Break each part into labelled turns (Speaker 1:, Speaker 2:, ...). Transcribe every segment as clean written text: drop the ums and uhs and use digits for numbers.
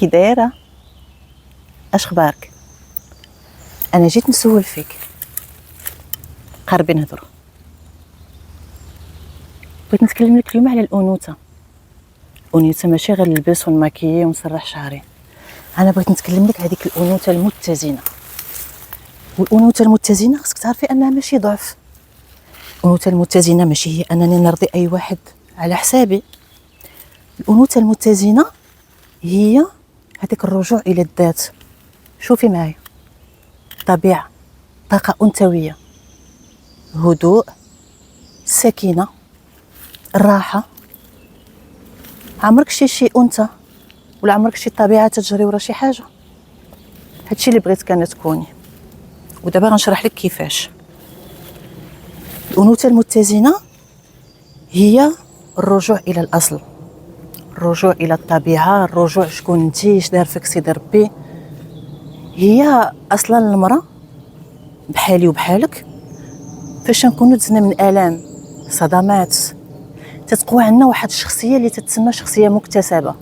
Speaker 1: كي دايره؟ اش اخبارك؟ انا جيت نسول فيك، قاربين نهضروا. بغيت نتكلم لك اليوم على الانوثه. الانوثه ماشي غير نلبس ونماكيي ونسرح شعري، انا بغيت نتكلم لك هذيك الانوثه المتزنه. والانوثه المتزنه خصك تعرفي انها ماشي ضعف. الانوثه المتزنه ماشي هي انني نرضي اي واحد على حسابي. الانوثه المتزنه هي هذيك الرجوع الى الذات. شوفي معايا، طبيعه، طاقه انثويه، هدوء، سكينه، الراحه. عمرك شي انثى ولا عمرك شي طبيعه تجري ورا شي حاجه؟ هادشي اللي بغيت كانت تكوني، ودابا غنشرح لك كيفاش. الانوثه المتزنه هي الرجوع الى الاصل، الرجوع الى الطبيعه، الرجوع شكون انتي، اش دار فيك سيدي ربي. هي اصلا المراه بحالي وبحالك فاش نكونوا دزنا من الام، صدمات، تتقوى عندنا واحد الشخصيه اللي تتسمى شخصيه مكتسبه.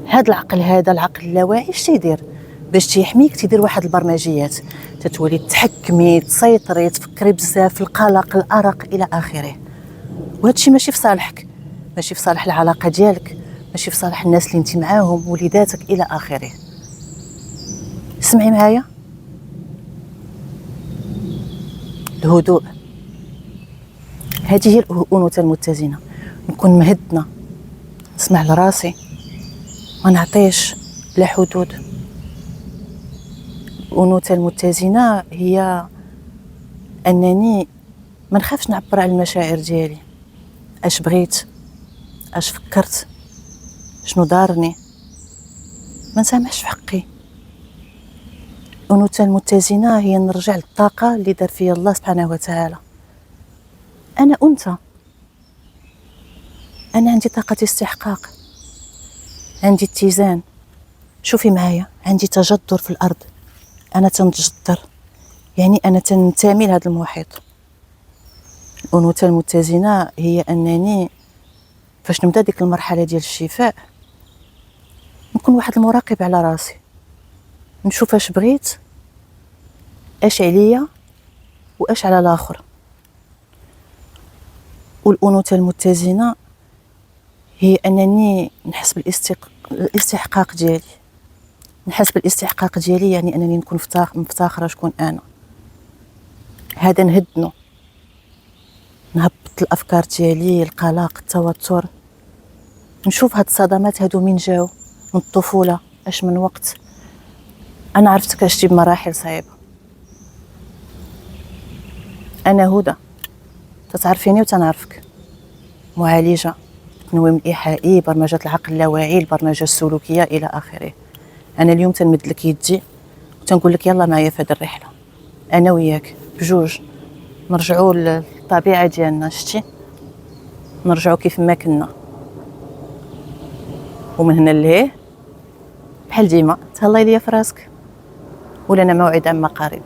Speaker 1: هذا العقل، هذا العقل اللاواعي اش تيدير باش تيحميك؟ تيدير واحد البرمجيات، تتولي تحكمي، تسيطري، تفكري بزاف، القلق، الارق الى اخره. وهذا الشيء ماشي في صالحك، ماشي في صالح العلاقه ديالك، ماشي في صالح الناس اللي انت معاهم، وليداتك الى اخره. اسمعي معايا، الهدوء، هذه هي الانوثه المتزنه. نكون مهدنه، نسمع لراسي، ما نعطيش بلا حدود. الانوثه المتزنه هي انني ما نخافش نعبر على المشاعر ديالي، اش بغيت، اش فكرت، شنو دارني، ما نسامحش في حقي. الانوثه المتزنه هي نرجع للطاقه اللي دار فيا الله سبحانه وتعالى. انا انثى، انا عندي طاقه استحقاق، عندي اتزان. شوفي معايا، عندي تجذر في الارض، انا تنتجذر، يعني انا تنتمي لهذا المحيط. الانوثه المتزنه هي انني فاش نبدا ديك المرحله ديال الشفاء نكون واحد المراقب على راسي، نشوف اش بغيت، اش عليا واش على الاخر. والانوثه المتزنه هي انني نحس بالاستحقاق ديالي. نحس بالاستحقاق ديالي يعني انني نكون مفتخره شكون انا. هذا نهدنو، نهبط الافكار ديالي، القلق، التوتر. نشوف هاد الصدمات هادو من جاو، من الطفوله، اش من وقت. انا عرفتك عشتي بمراحل صعيبه. انا هدى، تتعرفيني وتنعرفك، معالجه، تنويم الايحائي، برمجه العقل اللاواعي، البرمجه السلوكيه الى اخره. انا اليوم تنمد لك يدي وتنقول لك يلا معايا في هذه الرحله، انا وياك بجوج نرجعوا للطبيعه ديالنا. شتي، نرجعوا كيف ما كنا، ومن هنا لهيه بحال ديما تهلاي ليا في راسك، ولنا موعد عما قريب.